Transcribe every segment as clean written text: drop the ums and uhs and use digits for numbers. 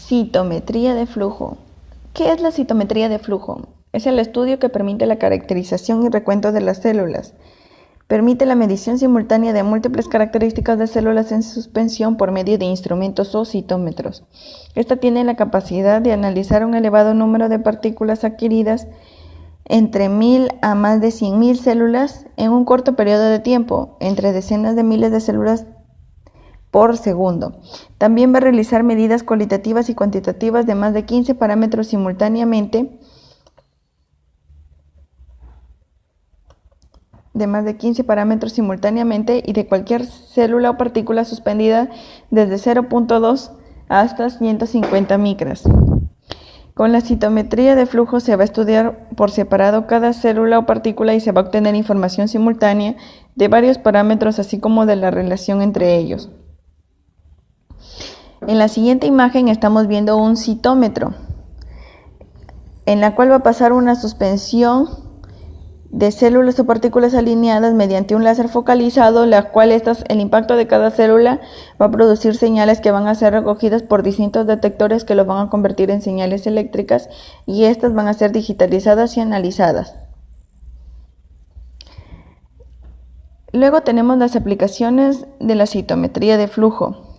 Citometría de flujo. ¿Qué es la citometría de flujo? Es el estudio que permite la caracterización y recuento de las células. Permite la medición simultánea de múltiples características de células en suspensión por medio de instrumentos o citómetros. Esta tiene la capacidad de analizar un elevado número de partículas adquiridas entre 1000 a más de 100.000 células en un corto periodo de tiempo, entre decenas de miles de células por segundo. También va a realizar medidas cualitativas y cuantitativas de más de 15 parámetros simultáneamente, y de cualquier célula o partícula suspendida desde 0.2 hasta 150 micras. Con la citometría de flujo se va a estudiar por separado cada célula o partícula y se va a obtener información simultánea de varios parámetros, así como de la relación entre ellos. En la siguiente imagen estamos viendo un citómetro, en la cual va a pasar una suspensión de células o partículas alineadas mediante un láser focalizado, la cual el impacto de cada célula va a producir señales que van a ser recogidas por distintos detectores que lo van a convertir en señales eléctricas, y estas van a ser digitalizadas y analizadas. Luego tenemos las aplicaciones de la citometría de flujo.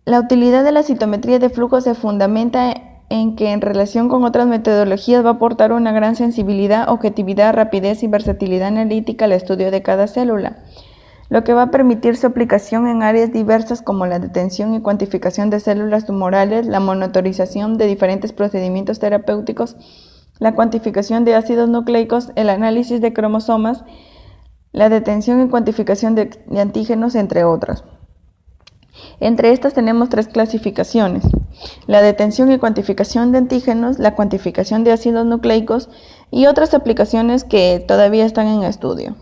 La utilidad de la citometría de flujo se fundamenta en que en relación con otras metodologías va a aportar una gran sensibilidad, objetividad, rapidez y versatilidad analítica al estudio de cada célula, lo que va a permitir su aplicación en áreas diversas como la detención y cuantificación de células tumorales, la monitorización de diferentes procedimientos terapéuticos, la cuantificación de ácidos nucleicos, el análisis de cromosomas, la detención y cuantificación de antígenos, entre otras. Entre estas tenemos 3 clasificaciones: la detención y cuantificación de antígenos, la cuantificación de ácidos nucleicos y otras aplicaciones que todavía están en estudio.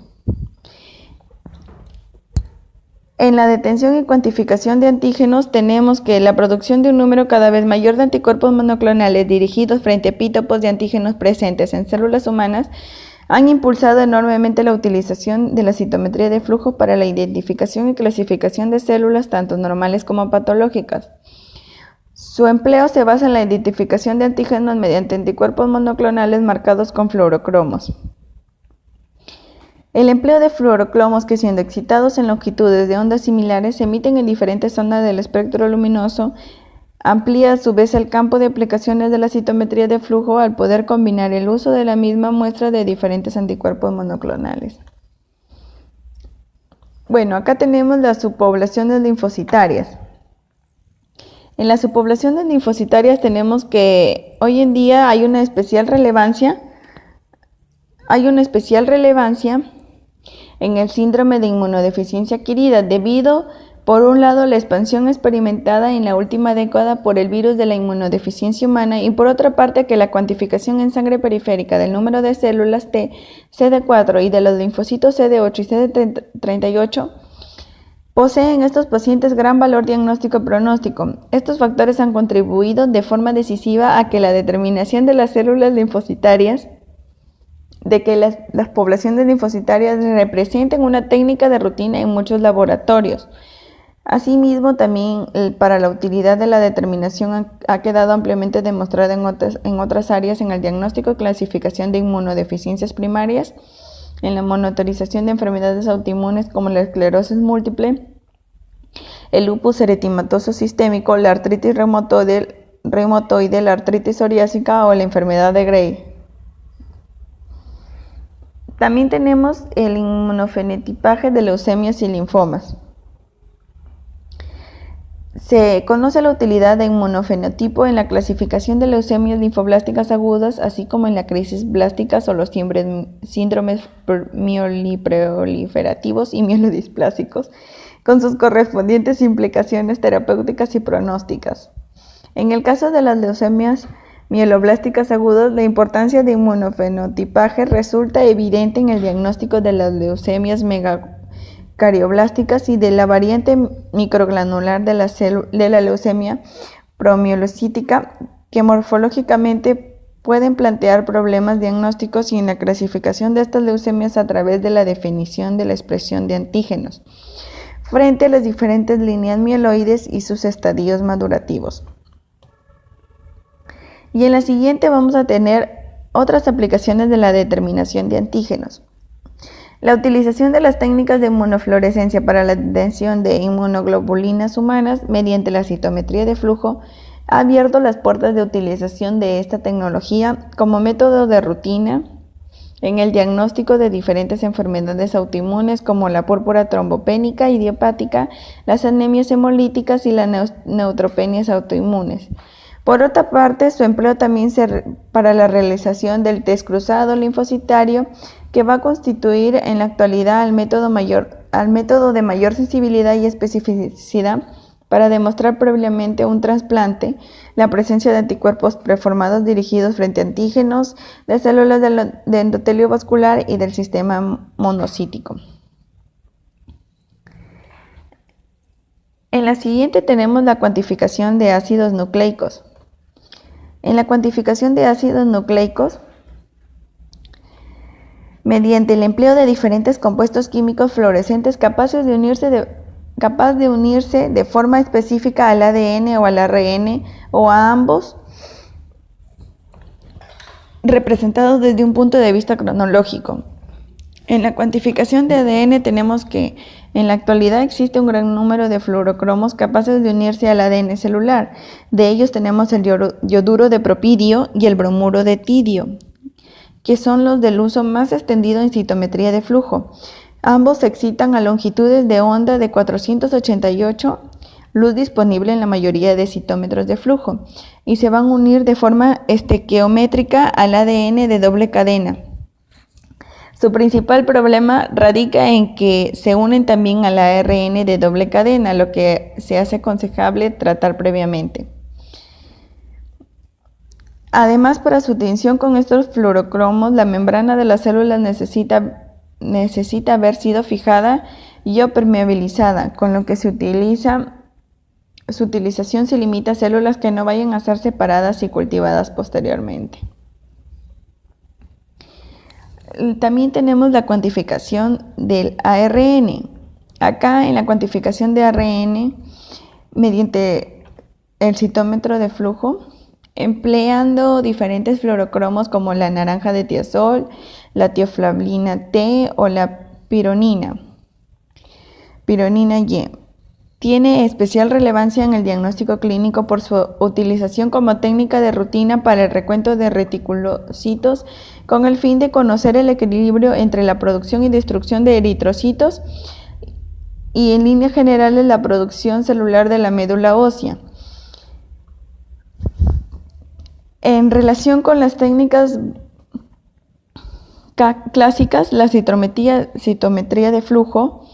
En la detención y cuantificación de antígenos tenemos que la producción de un número cada vez mayor de anticuerpos monoclonales dirigidos frente a epítopos de antígenos presentes en células humanas han impulsado enormemente la utilización de la citometría de flujo para la identificación y clasificación de células tanto normales como patológicas. Su empleo se basa en la identificación de antígenos mediante anticuerpos monoclonales marcados con fluorocromos. El empleo de fluorocromos que, siendo excitados en longitudes de ondas similares, se emiten en diferentes zonas del espectro luminoso, amplía a su vez el campo de aplicaciones de la citometría de flujo al poder combinar el uso de la misma muestra de diferentes anticuerpos monoclonales. Bueno, acá tenemos las subpoblaciones linfocitarias. En las subpoblaciones linfocitarias tenemos que hoy en día hay una especial relevancia en el síndrome de inmunodeficiencia adquirida, debido, por un lado, a la expansión experimentada en la última década por el virus de la inmunodeficiencia humana, y por otra parte que la cuantificación en sangre periférica del número de células T, CD4 y de los linfocitos CD8 y CD38 poseen en estos pacientes gran valor diagnóstico y pronóstico. Estos factores han contribuido de forma decisiva a que la determinación de las células linfocitarias, de que las poblaciones linfocitarias representen una técnica de rutina en muchos laboratorios. Asimismo, también para la utilidad de la determinación ha quedado ampliamente demostrada en otras áreas, en el diagnóstico y clasificación de inmunodeficiencias primarias, en la monitorización de enfermedades autoinmunes como la esclerosis múltiple, el lupus eritematoso sistémico, la artritis reumatoide, la artritis psoriásica o la enfermedad de Gray. También tenemos el inmunofenotipaje de leucemias y linfomas. Se conoce la utilidad de inmunofenotipo en la clasificación de leucemias linfoblásticas agudas, así como en la crisis blásticas o los síndromes mieloproliferativos y mielodisplásicos, con sus correspondientes implicaciones terapéuticas y pronósticas. En el caso de las leucemias mieloblásticas agudas, la importancia de inmunofenotipaje resulta evidente en el diagnóstico de las leucemias megacarioblásticas y de la variante microgranular de la leucemia promielocítica, que morfológicamente pueden plantear problemas diagnósticos y en la clasificación de estas leucemias a través de la definición de la expresión de antígenos frente a las diferentes líneas mieloides y sus estadios madurativos. Y en la siguiente vamos a tener otras aplicaciones de la determinación de antígenos. La utilización de las técnicas de inmunofluorescencia para la detención de inmunoglobulinas humanas mediante la citometría de flujo ha abierto las puertas de utilización de esta tecnología como método de rutina en el diagnóstico de diferentes enfermedades autoinmunes como la púrpura trombopénica idiopática, las anemias hemolíticas y las neutropenias autoinmunes. Por otra parte, su empleo también para la realización del test cruzado linfocitario, que va a constituir en la actualidad al método de mayor sensibilidad y especificidad para demostrar previamente un trasplante la presencia de anticuerpos preformados dirigidos frente a antígenos de células de endotelio vascular y del sistema monocítico. En la siguiente tenemos la cuantificación de ácidos nucleicos. En la cuantificación de ácidos nucleicos, mediante el empleo de diferentes compuestos químicos fluorescentes capaces de unirse de forma específica al ADN o al ARN o a ambos, representados desde un punto de vista cronológico. En la cuantificación de ADN tenemos que en la actualidad existe un gran número de fluorocromos capaces de unirse al ADN celular. De ellos tenemos el yoduro de propidio y el bromuro de tidio, que son los del uso más extendido en citometría de flujo. Ambos se excitan a longitudes de onda de 488, luz disponible en la mayoría de citómetros de flujo, y se van a unir de forma estequiométrica al ADN de doble cadena. Su principal problema radica en que se unen también al ARN de doble cadena, lo que se hace aconsejable tratar previamente. Además, para su tensión con estos fluorocromos, la membrana de las células necesita haber sido fijada y o permeabilizada, con lo que su utilización se limita a células que no vayan a ser separadas y cultivadas posteriormente. También tenemos la cuantificación del ARN. Acá en la cuantificación de ARN, mediante el citómetro de flujo, empleando diferentes fluorocromos como la naranja de tiazol, la tioflavina T o la pironina Y. Tiene especial relevancia en el diagnóstico clínico por su utilización como técnica de rutina para el recuento de reticulocitos con el fin de conocer el equilibrio entre la producción y destrucción de eritrocitos y en líneas generales la producción celular de la médula ósea. En relación con las técnicas clásicas, la citometría de flujo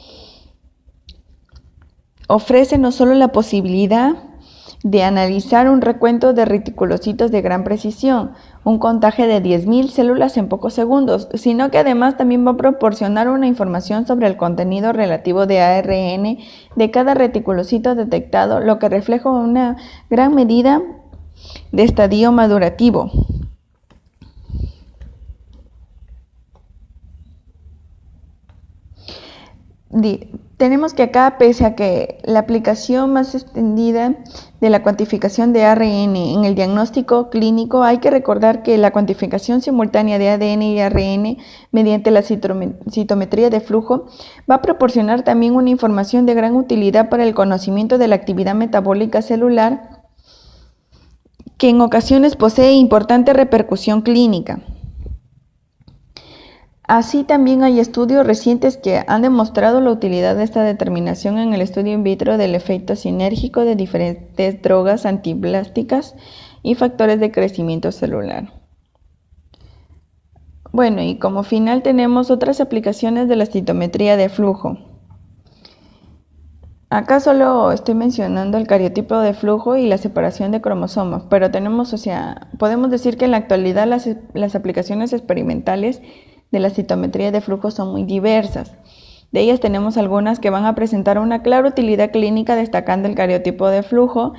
ofrece no solo la posibilidad de analizar un recuento de reticulocitos de gran precisión, un contagio de 10.000 células en pocos segundos, sino que además también va a proporcionar una información sobre el contenido relativo de ARN de cada reticulocito detectado, lo que refleja una gran medida de estadio madurativo. Tenemos que acá, pese a que la aplicación más extendida de la cuantificación de ARN en el diagnóstico clínico, hay que recordar que la cuantificación simultánea de ADN y ARN mediante la citometría de flujo va a proporcionar también una información de gran utilidad para el conocimiento de la actividad metabólica celular, que en ocasiones posee importante repercusión clínica. Así también hay estudios recientes que han demostrado la utilidad de esta determinación en el estudio in vitro del efecto sinérgico de diferentes drogas antiblásticas y factores de crecimiento celular. Bueno, y como final tenemos otras aplicaciones de la citometría de flujo. Acá solo estoy mencionando el cariotipo de flujo y la separación de cromosomas, pero podemos decir que en la actualidad las aplicaciones experimentales de la citometría de flujo son muy diversas. De ellas tenemos algunas que van a presentar una clara utilidad clínica, destacando el cariotipo de flujo,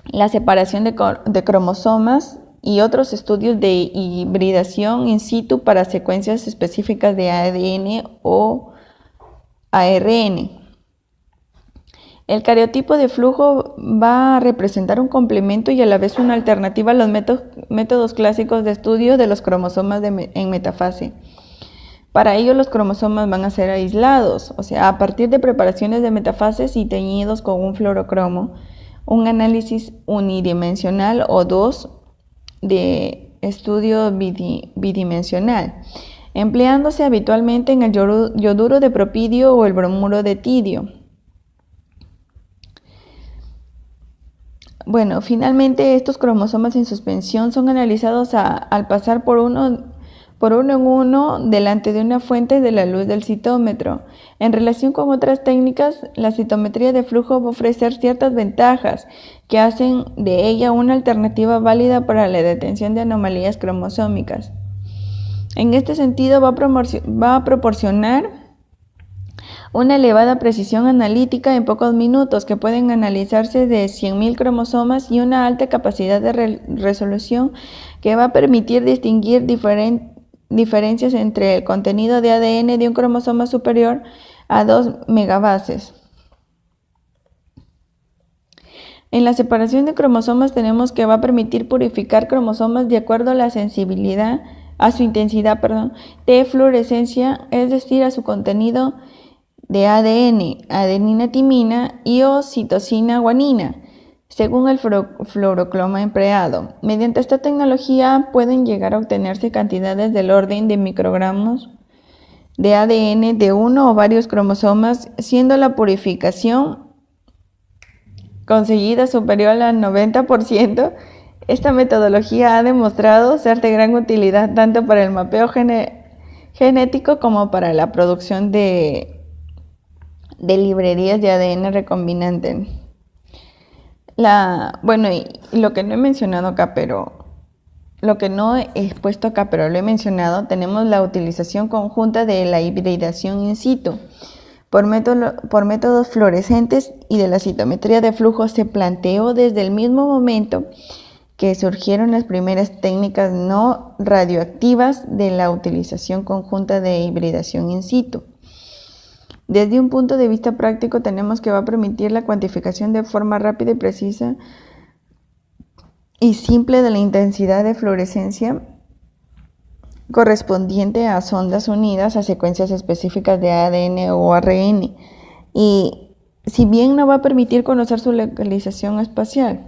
la separación de cromosomas y otros estudios de hibridación in situ para secuencias específicas de ADN o ARN. El cariotipo de flujo va a representar un complemento y a la vez una alternativa a los métodos clásicos de estudio de los cromosomas en metafase. Para ello los cromosomas van a ser aislados, o sea, a partir de preparaciones de metafases y teñidos con un fluorocromo, un análisis unidimensional o dos de estudio bidimensional, empleándose habitualmente en el yoduro de propidio o el bromuro de tidio. Bueno, finalmente estos cromosomas en suspensión son analizados al pasar por uno en uno delante de una fuente de la luz del citómetro. En relación con otras técnicas, la citometría de flujo va a ofrecer ciertas ventajas que hacen de ella una alternativa válida para la detención de anomalías cromosómicas. En este sentido, va a proporcionar una elevada precisión analítica en pocos minutos que pueden analizarse de 100.000 cromosomas y una alta capacidad de resolución que va a permitir distinguir diferencias entre el contenido de ADN de un cromosoma superior a 2 megabases. En la separación de cromosomas tenemos que va a permitir purificar cromosomas de acuerdo a la sensibilidad, a su intensidad, de fluorescencia, es decir, a su contenido de ADN, adenina timina y o citosina guanina, según el fluorocromo empleado. Mediante esta tecnología pueden llegar a obtenerse cantidades del orden de microgramos de ADN de uno o varios cromosomas, siendo la purificación conseguida superior al 90%. Esta metodología ha demostrado ser de gran utilidad tanto para el mapeo genético como para la producción de librerías de ADN recombinante. Y lo que no he mencionado acá, lo he mencionado, tenemos la utilización conjunta de la hibridación in situ. Por métodos fluorescentes y de la citometría de flujo se planteó desde el mismo momento que surgieron las primeras técnicas no radioactivas de la utilización conjunta de hibridación in situ. Desde un punto de vista práctico tenemos que va a permitir la cuantificación de forma rápida y precisa y simple de la intensidad de fluorescencia correspondiente a sondas unidas a secuencias específicas de ADN o ARN, y si bien no va a permitir conocer su localización espacial,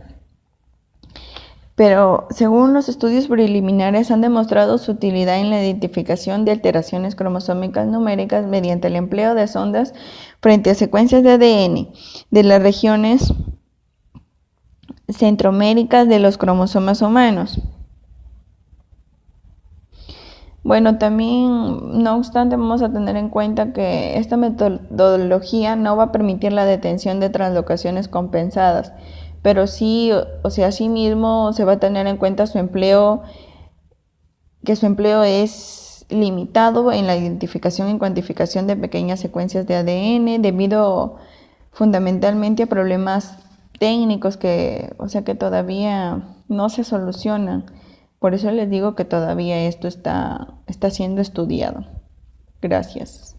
pero según los estudios preliminares han demostrado su utilidad en la identificación de alteraciones cromosómicas numéricas mediante el empleo de sondas frente a secuencias de ADN de las regiones centroméricas de los cromosomas humanos. Bueno, también, no obstante, vamos a tener en cuenta que esta metodología no va a permitir la detención de translocaciones compensadas, pero sí, asimismo se va a tener en cuenta su empleo es limitado en la identificación y cuantificación de pequeñas secuencias de ADN debido fundamentalmente a problemas técnicos que todavía no se solucionan. Por eso les digo que todavía esto está siendo estudiado. Gracias.